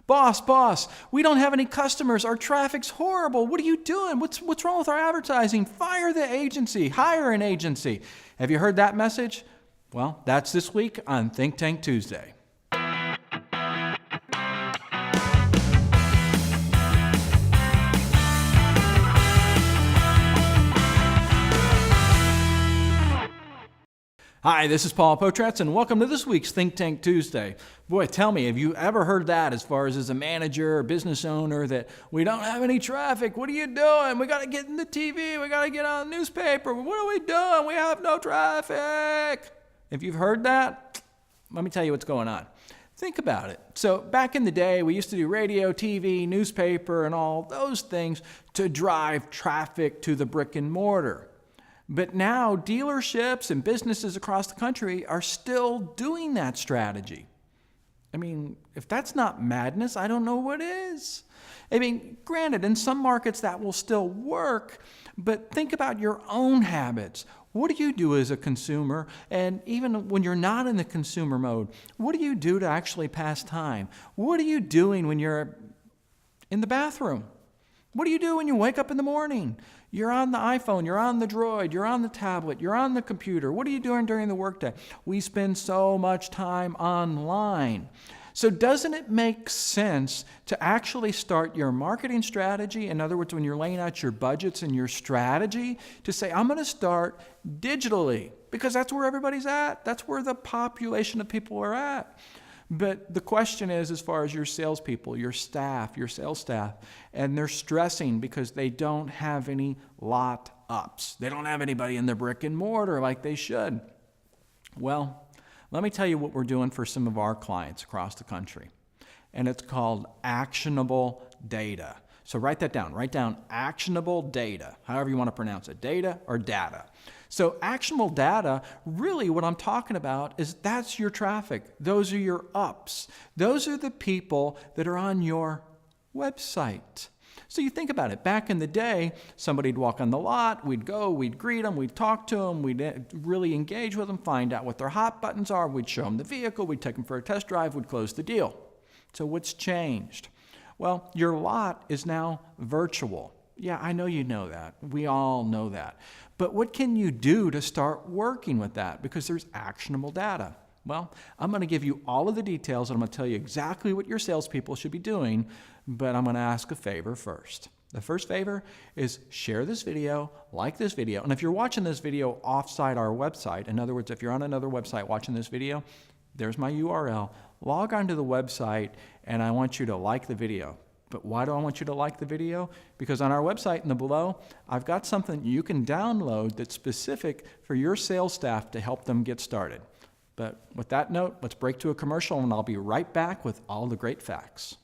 Boss, we don't have any customers. Our traffic's horrible. What are you doing? What's wrong with our advertising? Fire the agency. Hire an agency. Have you heard that message? Well, that's this week on Think Tank Tuesday. Hi, this is Paul Potratz, and welcome to this week's Think Tank Tuesday. Boy, tell me, have you ever heard that as far as a manager or business owner that we don't have any traffic? What are you doing? We got to get in the TV. We got to get on the newspaper. What are we doing? We have no traffic. If you've heard that, let me tell you what's going on. Think about it. So back in the day, we used to do radio, TV, newspaper, and all those things to drive traffic to the brick and mortar. But now dealerships and businesses across the country are still doing that strategy. I mean, if that's not madness, I don't know what is. I mean, granted, in some markets that will still work, but think about your own habits. What do you do as a consumer? And even when you're not in the consumer mode, what do you do to actually pass time? What are you doing when you're in the bathroom? What do you do when you wake up in the morning? You're on the iPhone, you're on the Droid, you're on the tablet, you're on the computer. What are you doing during the workday? We spend so much time online. So doesn't it make sense to actually start your marketing strategy? In other words, when you're laying out your budgets and your strategy, to say, I'm going to start digitally, because that's where everybody's at. That's where the population of people are at. But the question is, as far as your salespeople, your staff, your sales staff, and they're stressing because they don't have any lot ups. They don't have anybody in the brick and mortar like they should. Well, let me tell you what we're doing for some of our clients across the country. And it's called actionable data. So write that down. Write down actionable data, however you want to pronounce it, data or data. So actionable data, really what I'm talking about is that's your traffic. Those are your ups. Those are the people that are on your website. So you think about it. Back in the day, somebody'd walk on the lot, we'd go, we'd greet them, we'd talk to them, we'd really engage with them, find out what their hot buttons are, we'd show them the vehicle, we'd take them for a test drive, we'd close the deal. So what's changed? Well, your lot is now virtual. Yeah, I know you know that. We all know that. But what can you do to start working with that? Because there's actionable data. Well, I'm going to give you all of the details, and I'm going to tell you exactly what your salespeople should be doing, but I'm going to ask a favor first. The first favor is share this video, like this video, and if you're watching this video offsite our website, in other words, if you're on another website watching this video, there's my URL. Log onto the website, and I want you to like the video. But why do I want you to like the video? Because on our website in the below, I've got something you can download that's specific for your sales staff to help them get started. But with that note, let's break to a commercial, and I'll be right back with all the great facts.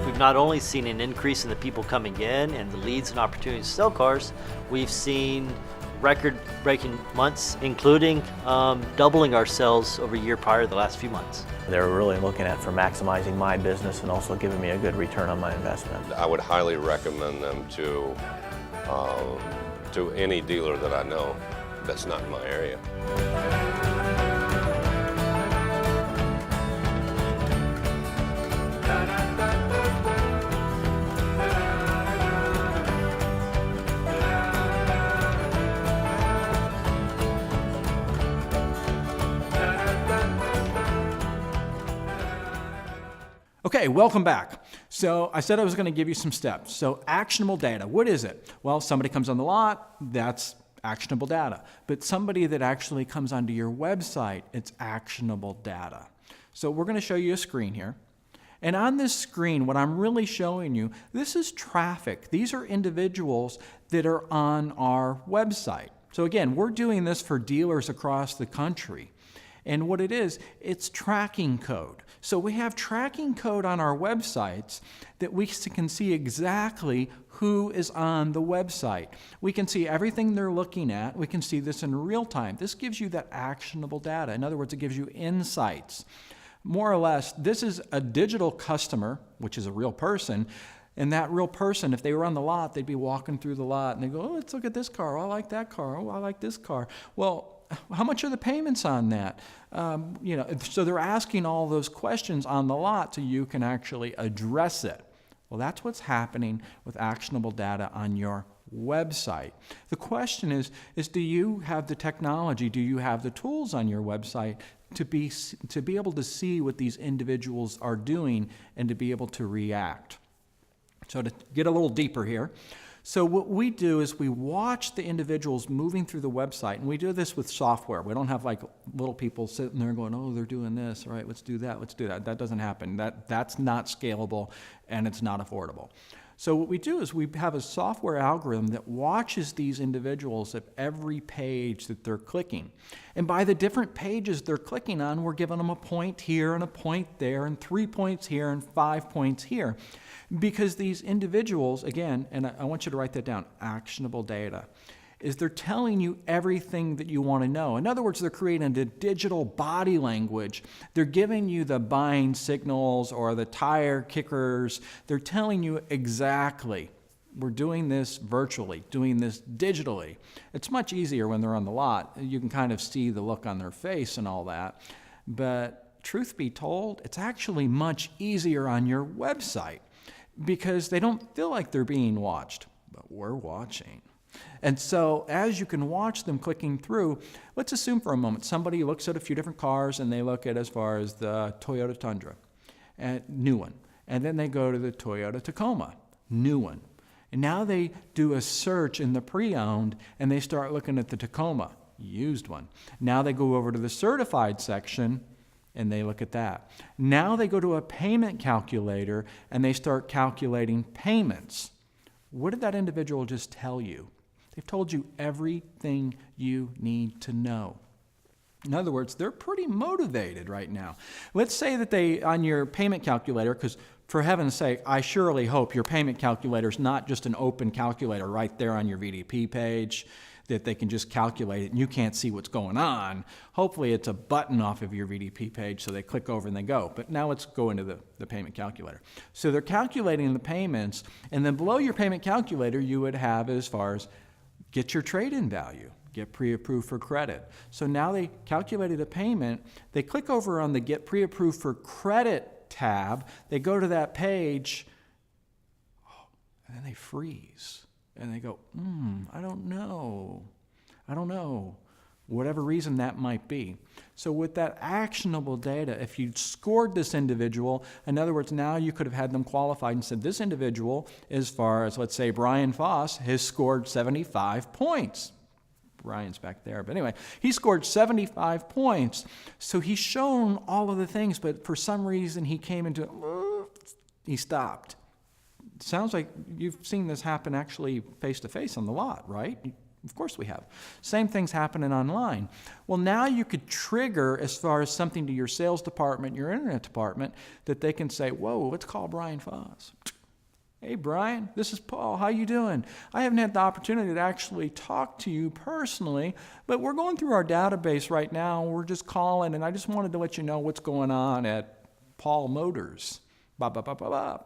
We've not only seen an increase in the people coming in and the leads and opportunities to sell cars, we've seen record-breaking months, including doubling our sales over a year prior to the last few months. They're really looking at for maximizing my business and also giving me a good return on my investment. I would highly recommend them to any dealer that I know that's not in my area. Okay, welcome back. So I said I was going to give you some steps. So actionable data, what is it? Well, somebody comes on the lot, that's actionable data. But somebody that actually comes onto your website, it's actionable data. So we're going to show you a screen here. And on this screen, what I'm really showing you, this is traffic. These are individuals that are on our website. So again, we're doing this for dealers across the country. And what it is, it's tracking code. So we have tracking code on our websites that we can see exactly who is on the website. We can see everything they're looking at. We can see this in real time. This gives you that actionable data. In other words, it gives you insights. More or less, this is a digital customer, which is a real person, and that real person, if they were on the lot, they'd be walking through the lot and they go, oh, let's look at this car. Oh, I like that car. Oh, I like this car. Well, how much are the payments on that? So they're asking all those questions on the lot so you can actually address it. Well, that's what's happening with actionable data on your website. The question is do you have the technology, do you have the tools on your website to be able to see what these individuals are doing and to be able to react? So to get a little deeper here, so what we do is we watch the individuals moving through the website, and we do this with software. We don't have like little people sitting there going, oh, they're doing this, all right, let's do that, let's do that. That doesn't happen. That's not scalable, and it's not affordable. So what we do is we have a software algorithm that watches these individuals at every page that they're clicking. And by the different pages they're clicking on, we're giving them a point here and a point there and 3 points here and 5 points here. Because these individuals, again, and I want you to write that down, actionable data, is they're telling you everything that you want to know. In other words, they're creating a digital body language. They're giving you the buying signals or the tire kickers. They're telling you exactly, we're doing this virtually, doing this digitally. It's much easier when they're on the lot. You can kind of see the look on their face and all that. But truth be told, it's actually much easier on your website because they don't feel like they're being watched, but we're watching. And so as you can watch them clicking through, let's assume for a moment somebody looks at a few different cars and they look at as far as the Toyota Tundra, new one. And then they go to the Toyota Tacoma, new one. And now they do a search in the pre-owned and they start looking at the Tacoma, used one. Now they go over to the certified section and they look at that. Now they go to a payment calculator and they start calculating payments. What did that individual just tell you? They've told you everything you need to know. In other words, they're pretty motivated right now. Let's say that they, on your payment calculator, because for heaven's sake, I surely hope your payment calculator is not just an open calculator right there on your VDP page that they can just calculate it and you can't see what's going on. Hopefully it's a button off of your VDP page so they click over and they go. But now let's go into the payment calculator. So they're calculating the payments, and then below your payment calculator you would have as far as get your trade-in value, get pre-approved for credit. So now they calculated a payment, they click over on the get pre-approved for credit tab, they go to that page, and then they freeze. And they go, I don't know, whatever reason that might be. So with that actionable data, if you scored this individual, in other words, now you could have had them qualified and said, this individual, as far as, let's say, Brian Foss, has scored 75 points. Brian's back there. But anyway, he scored 75 points. So he's shown all of the things, but for some reason he came into, he stopped. Sounds like you've seen this happen actually face-to-face on the lot, right? Of course we have. Same thing's happening online. Well, now you could trigger as far as something to your sales department, your internet department, that they can say, whoa, let's call Brian Foss. Hey, Brian, this is Paul. How you doing? I haven't had the opportunity to actually talk to you personally, but we're going through our database right now. We're just calling, and I just wanted to let you know what's going on at Paul Motors. Blah, blah, blah, blah, blah.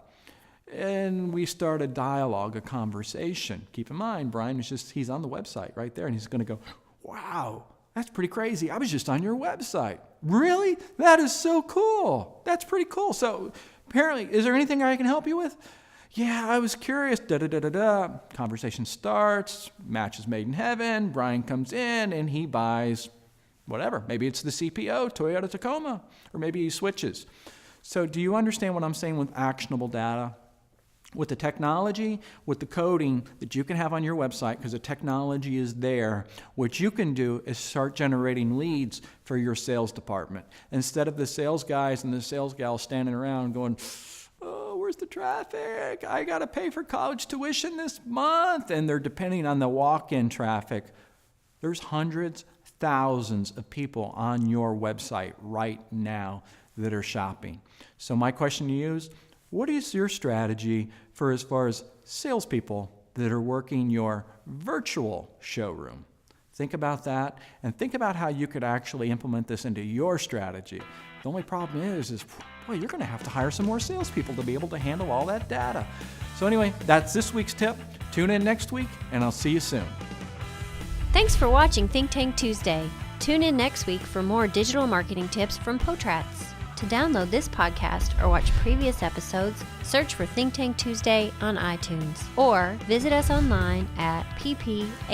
And we start a dialogue, a conversation. Keep in mind, Brian is he's on the website right there, and he's going to go, wow, that's pretty crazy. I was just on your website. Really? That is so cool. That's pretty cool. So apparently, is there anything I can help you with? Yeah, I was curious. Da-da-da-da-da. Conversation starts. Match is made in heaven. Brian comes in, and he buys whatever. Maybe it's the CPO, Toyota Tacoma, or maybe he switches. So do you understand what I'm saying with actionable data? With the technology, with the coding that you can have on your website, because the technology is there, what you can do is start generating leads for your sales department. Instead of the sales guys and the sales gals standing around going, oh, where's the traffic? I got to pay for college tuition this month. And they're depending on the walk-in traffic. There's hundreds, thousands of people on your website right now that are shopping. So my question to you is, what is your strategy for as far as salespeople that are working your virtual showroom? Think about that, and think about how you could actually implement this into your strategy. The only problem is boy, you're going to have to hire some more salespeople to be able to handle all that data. So anyway, that's this week's tip. Tune in next week, and I'll see you soon. Thanks for watching Think Tank Tuesday. Tune in next week for more digital marketing tips from Potrats. To download this podcast or watch previous episodes, search for Think Tank Tuesday on iTunes or visit us online at ppadv.com.